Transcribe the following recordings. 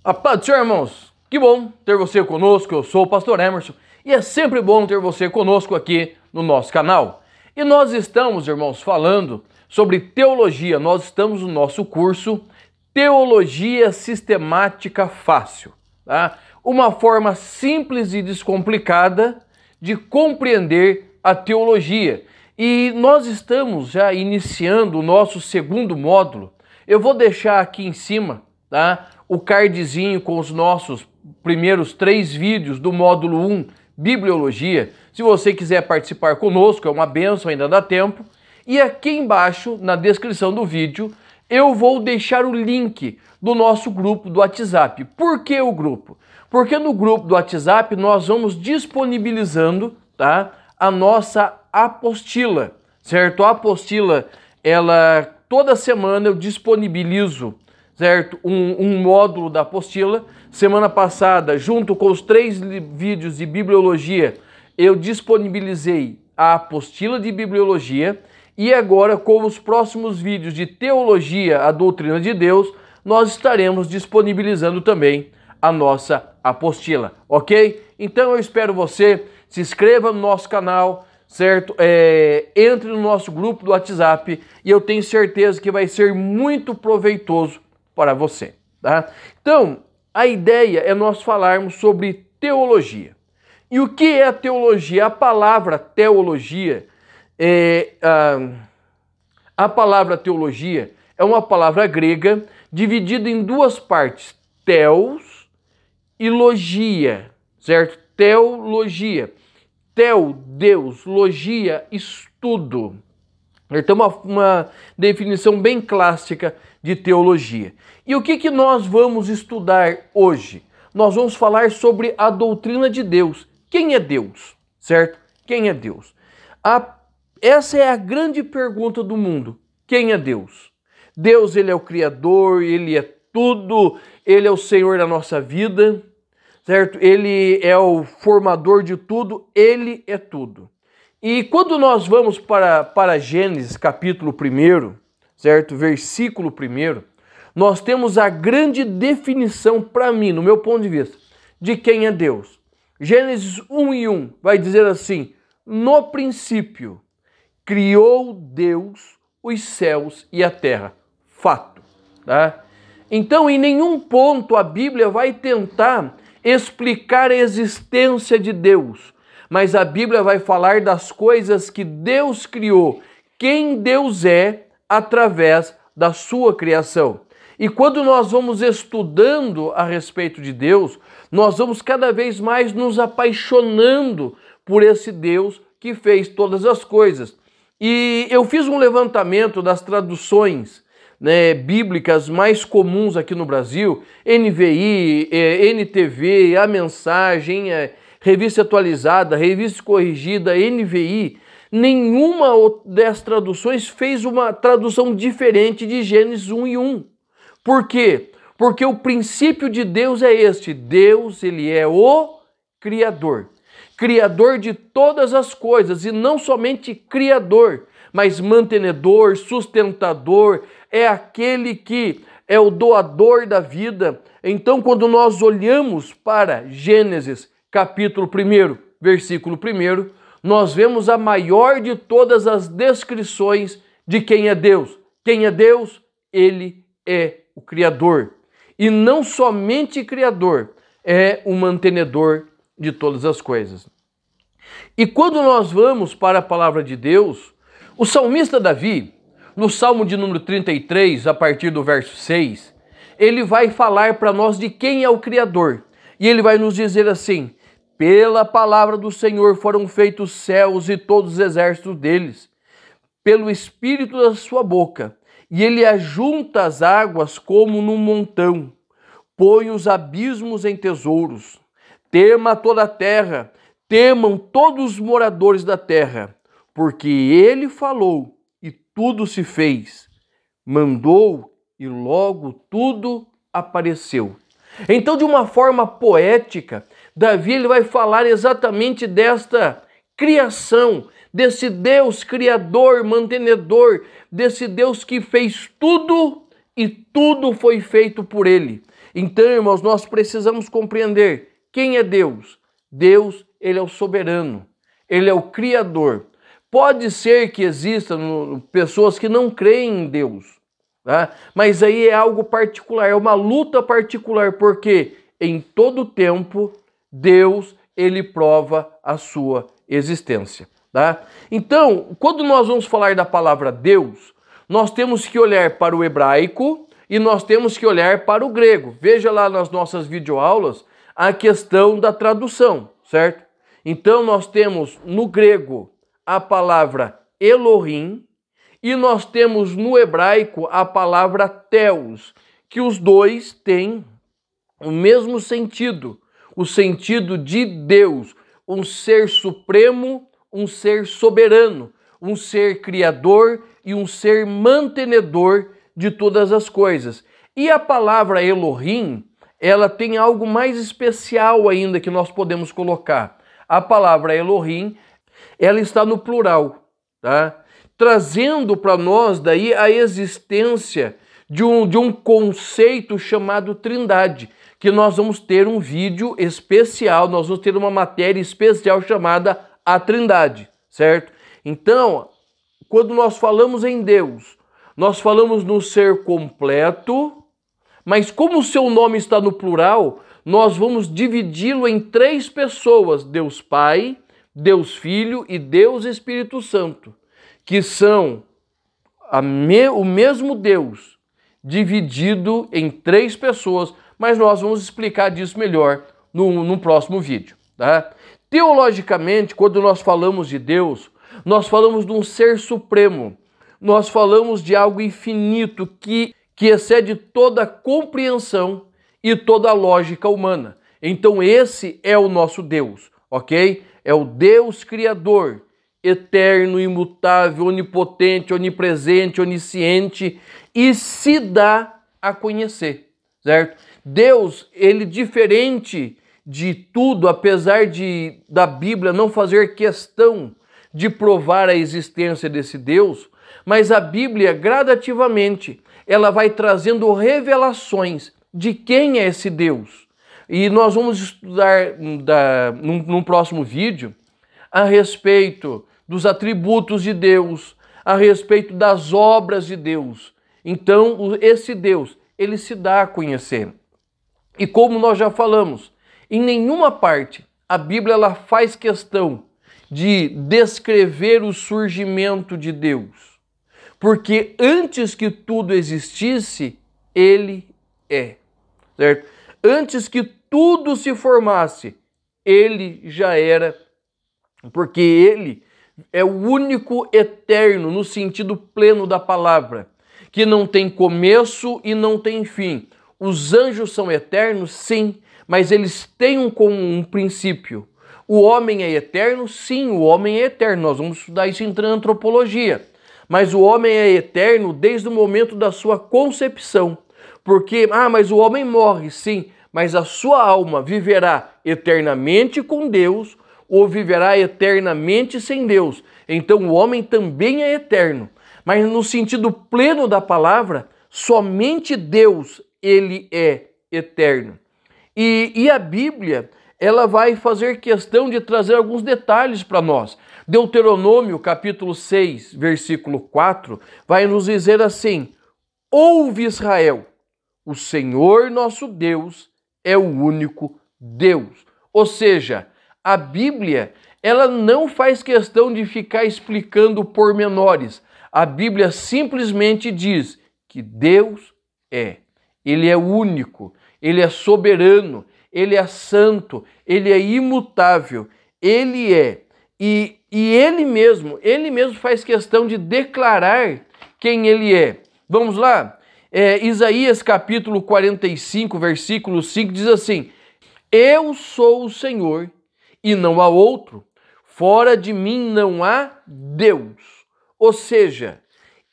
A paz do Senhor, irmãos. Que bom ter você conosco. Eu sou o pastor Emerson e é sempre bom ter você conosco aqui no nosso canal. E nós estamos, irmãos, falando sobre teologia. Nós estamos no nosso curso Teologia Sistemática Fácil, tá? Uma forma simples e descomplicada de compreender a teologia. E nós estamos já iniciando o nosso segundo módulo. Eu vou deixar aqui em cima, tá, o cardzinho com os nossos primeiros 3 vídeos do módulo 1, Bibliologia. Se você quiser participar conosco, é uma bênção, ainda dá tempo. E aqui embaixo, na descrição do vídeo, eu vou deixar o link do nosso grupo do WhatsApp. Por que o grupo? Porque no grupo do WhatsApp nós vamos disponibilizando, tá, a nossa apostila, certo? A apostila, ela toda semana eu disponibilizo, certo? Um módulo da apostila. Semana passada, junto com os 3 vídeos de bibliologia, eu disponibilizei a apostila de bibliologia. E agora, com os próximos vídeos de teologia, a doutrina de Deus, nós estaremos disponibilizando também a nossa apostila, ok? Então eu espero você, se inscreva no nosso canal, certo? Entre no nosso grupo do WhatsApp e eu tenho certeza que vai ser muito proveitoso para você, tá? Então, a ideia é nós falarmos sobre teologia. E o que é a teologia? A palavra teologia a palavra teologia é uma palavra grega dividida em 2 partes, theos e logia, certo? Teologia. Theo, Deus, logia, estudo. Então, uma definição bem clássica de teologia. E o que nós vamos estudar hoje? Nós vamos falar sobre a doutrina de Deus. Quem é Deus? Certo? Quem é Deus? Essa é a grande pergunta do mundo. Quem é Deus? Deus, ele é o Criador, ele é tudo, ele é o Senhor da nossa vida, certo? Ele é o formador de tudo, ele é tudo. E quando nós vamos para Gênesis capítulo 1, certo? Versículo 1, nós temos a grande definição para mim, no meu ponto de vista, de quem é Deus. Gênesis 1:1 vai dizer assim: no princípio criou Deus os céus e a terra. Fato, tá? Então, em nenhum ponto a Bíblia vai tentar explicar a existência de Deus, mas a Bíblia vai falar das coisas que Deus criou, quem Deus é através da sua criação. E quando nós vamos estudando a respeito de Deus, nós vamos cada vez mais nos apaixonando por esse Deus que fez todas as coisas. E eu fiz um levantamento das traduções, né, bíblicas mais comuns aqui no Brasil, NVI, NTV, A Mensagem, Revista Atualizada, Revista Corrigida, NVI. Nenhuma das traduções fez uma tradução diferente de Gênesis 1:1. Por quê? Porque o princípio de Deus é este: Deus, ele é o Criador. Criador de todas as coisas, e não somente criador, mas mantenedor, sustentador, é aquele que é o doador da vida. Então, quando nós olhamos para Gênesis capítulo 1, versículo 1, nós vemos a maior de todas as descrições de quem é Deus. Quem é Deus? Ele é o Criador. E não somente Criador, é o mantenedor de todas as coisas. E quando nós vamos para a palavra de Deus, o salmista Davi, no Salmo de número 33, a partir do verso 6, ele vai falar para nós de quem é o Criador. E ele vai nos dizer assim: pela palavra do Senhor foram feitos os céus e todos os exércitos deles, pelo espírito da sua boca, e ele ajunta as águas como num montão, põe os abismos em tesouros. Tema toda a terra, temam todos os moradores da terra, porque ele falou e tudo se fez, mandou e logo tudo apareceu. Então, de uma forma poética, Davi ele vai falar exatamente desta criação, desse Deus criador, mantenedor, desse Deus que fez tudo e tudo foi feito por ele. Então, irmãos, nós precisamos compreender quem é Deus. Deus, ele é o soberano, ele é o Criador. Pode ser que existam pessoas que não creem em Deus, tá? Mas aí é algo particular, é uma luta particular, porque em todo tempo Deus, ele prova a sua existência, tá? Então, quando nós vamos falar da palavra Deus, nós temos que olhar para o hebraico e nós temos que olhar para o grego. Veja lá nas nossas videoaulas a questão da tradução, certo? Então, nós temos no grego a palavra Elohim e nós temos no hebraico a palavra Theos, que os dois têm o mesmo sentido, o sentido de Deus, um ser supremo, um ser soberano, um ser criador e um ser mantenedor de todas as coisas. E a palavra Elohim, ela tem algo mais especial ainda que nós podemos colocar. A palavra Elohim, ela está no plural, tá? Trazendo para nós daí a existência de um conceito chamado Trindade, que nós vamos ter um vídeo especial, nós vamos ter uma matéria especial chamada a Trindade, certo? Então, quando nós falamos em Deus, nós falamos no ser completo, mas como o seu nome está no plural, nós vamos dividi-lo em 3 pessoas, Deus Pai, Deus Filho e Deus Espírito Santo, que são o mesmo Deus, dividido em 3 pessoas, mas nós vamos explicar disso melhor no próximo vídeo, tá? Teologicamente, quando nós falamos de Deus, nós falamos de um ser supremo, nós falamos de algo infinito que excede toda a compreensão e toda a lógica humana. Então esse é o nosso Deus, ok? É o Deus Criador, eterno, imutável, onipotente, onipresente, onisciente e se dá a conhecer, certo? Deus, ele diferente de tudo, apesar da Bíblia não fazer questão de provar a existência desse Deus, mas a Bíblia gradativamente ela vai trazendo revelações de quem é esse Deus. E nós vamos estudar num próximo vídeo a respeito dos atributos de Deus, a respeito das obras de Deus. Então, esse Deus, ele se dá a conhecer. E como nós já falamos, em nenhuma parte a Bíblia ela faz questão de descrever o surgimento de Deus. Porque antes que tudo existisse, ele é, certo? Antes que tudo se formasse, ele já era, porque ele é o único eterno no sentido pleno da palavra, que não tem começo e não tem fim. Os anjos são eternos, sim, mas eles têm um princípio. O homem é eterno? Sim, o homem é eterno. Nós vamos estudar isso em antropologia. Mas o homem é eterno desde o momento da sua concepção. Porque, mas o homem morre, sim, mas a sua alma viverá eternamente com Deus ou viverá eternamente sem Deus. Então o homem também é eterno. Mas no sentido pleno da palavra, somente Deus, ele é eterno. E a Bíblia, ela vai fazer questão de trazer alguns detalhes para nós. Deuteronômio, capítulo 6, versículo 4, vai nos dizer assim: ouve Israel, o Senhor nosso Deus é o único Deus. Ou seja, a Bíblia, ela não faz questão de ficar explicando pormenores. A Bíblia simplesmente diz que Deus é. Ele é único, ele é soberano, ele é santo, ele é imutável, ele é. E ele mesmo faz questão de declarar quem ele é. Vamos lá? Isaías capítulo 45, versículo 5 diz assim: eu sou o Senhor e não há outro, fora de mim não há Deus. Ou seja,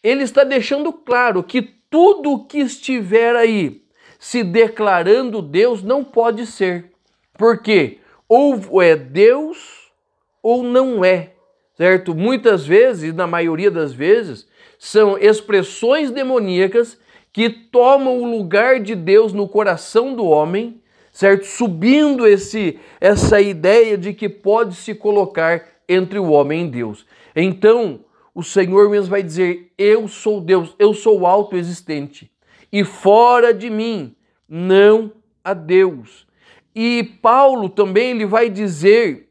ele está deixando claro que tudo o que estiver aí se declarando Deus não pode ser. Porque ou é Deus ou não é, certo? Muitas vezes, na maioria das vezes, são expressões demoníacas que tomam o lugar de Deus no coração do homem, certo? Subindo essa ideia de que pode se colocar entre o homem e Deus. Então, o Senhor mesmo vai dizer: eu sou Deus, eu sou autoexistente, e fora de mim não há Deus. E Paulo também ele vai dizer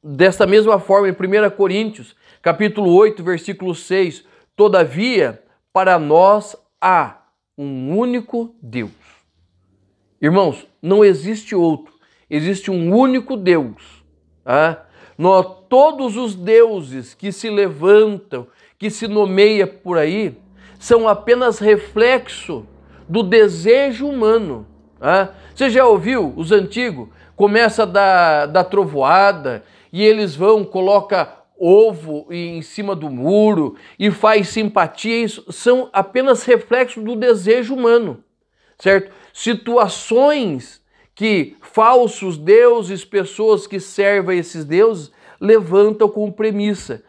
desta mesma forma em 1 Coríntios, capítulo 8, versículo 6, todavia, para nós há um único Deus. Irmãos, não existe outro, existe um único Deus. Tá? Todos os deuses que se levantam, que se nomeia por aí, são apenas reflexo do desejo humano. Tá? Você já ouviu os antigos? Começa da trovoada e eles vão, coloca ovo em cima do muro e faz simpatia. Isso são apenas reflexos do desejo humano, certo? Situações que falsos deuses, pessoas que servem esses deuses, levantam como premissa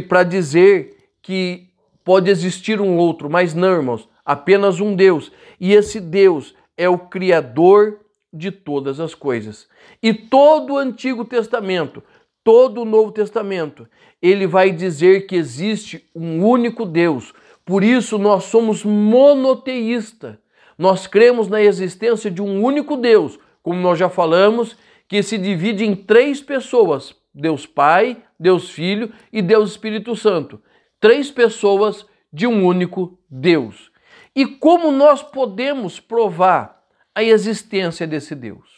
para dizer que pode existir um outro, mas não, irmãos, apenas um Deus. E esse Deus é o Criador de todas as coisas. E todo o Antigo Testamento, todo o Novo Testamento, ele vai dizer que existe um único Deus. Por isso nós somos monoteístas. Nós cremos na existência de um único Deus, como nós já falamos, que se divide em 3 pessoas: Deus Pai, Deus Filho e Deus Espírito Santo. 3 pessoas de um único Deus. E como nós podemos provar a existência desse Deus?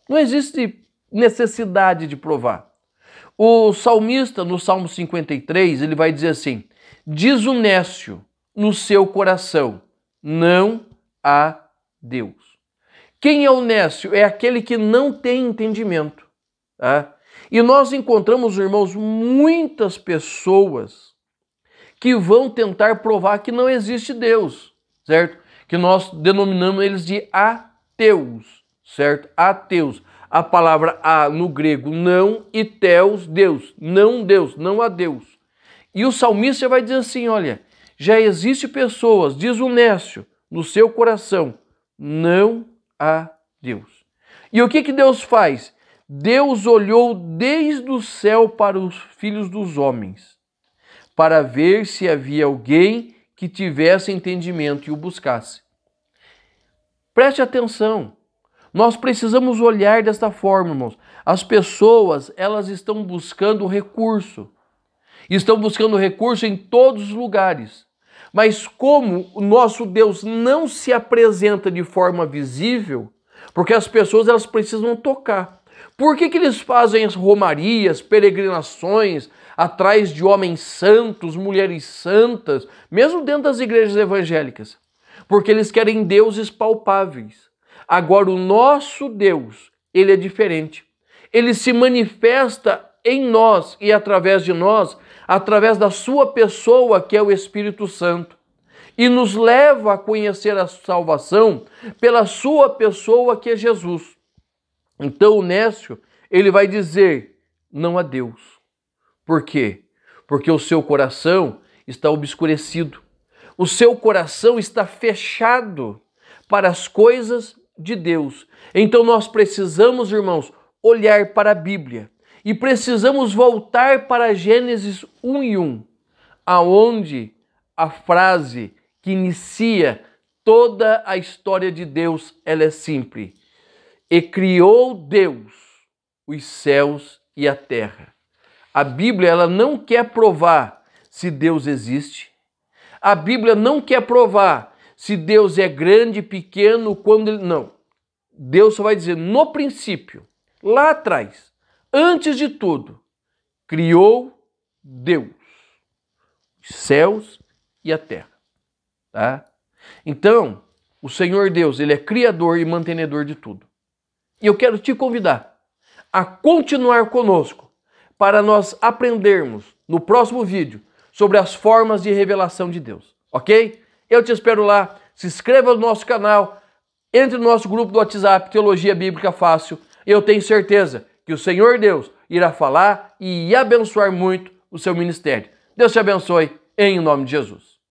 Não existe necessidade de provar. O salmista, no Salmo 53, ele vai dizer assim: diz o nécio no seu coração, não há Deus. Quem é o nécio? É aquele que não tem entendimento. Tá? E nós encontramos, irmãos, muitas pessoas que vão tentar provar que não existe Deus, certo? Que nós denominamos eles de ateus, certo? Ateus. A palavra a no grego não e teos, Deus. Não Deus, não há Deus. E o salmista vai dizer assim, olha, já existe pessoas, diz o nécio, no seu coração, não há Deus. E o que Deus faz? Deus olhou desde o céu para os filhos dos homens, para ver se havia alguém que tivesse entendimento e o buscasse. Preste atenção. Nós precisamos olhar desta forma, irmãos. As pessoas, elas estão buscando recurso. Estão buscando recurso em todos os lugares. Mas como o nosso Deus não se apresenta de forma visível, porque as pessoas elas precisam tocar. Por que eles fazem as romarias, peregrinações, atrás de homens santos, mulheres santas, mesmo dentro das igrejas evangélicas? Porque eles querem deuses palpáveis. Agora, o nosso Deus, ele é diferente. Ele se manifesta em nós e através de nós, através da sua pessoa, que é o Espírito Santo. E nos leva a conhecer a salvação pela sua pessoa, que é Jesus. Então, o nécio, ele vai dizer, não há Deus. Por quê? Porque o seu coração está obscurecido. O seu coração está fechado para as coisas de Deus. Então nós precisamos, irmãos, olhar para a Bíblia e precisamos voltar para Gênesis 1:1, aonde a frase que inicia toda a história de Deus, ela é simples. E criou Deus os céus e a terra. A Bíblia, ela não quer provar se Deus existe. A Bíblia não quer provar se Deus é grande, pequeno, quando ele... Não. Deus só vai dizer, no princípio, lá atrás, antes de tudo, criou Deus os céus e a terra. Tá? Então, o Senhor Deus, ele é criador e mantenedor de tudo. E eu quero te convidar a continuar conosco para nós aprendermos no próximo vídeo sobre as formas de revelação de Deus, ok? Eu te espero lá, se inscreva no nosso canal, entre no nosso grupo do WhatsApp, Teologia Bíblica Fácil, e eu tenho certeza que o Senhor Deus irá falar e abençoar muito o seu ministério. Deus te abençoe, em nome de Jesus.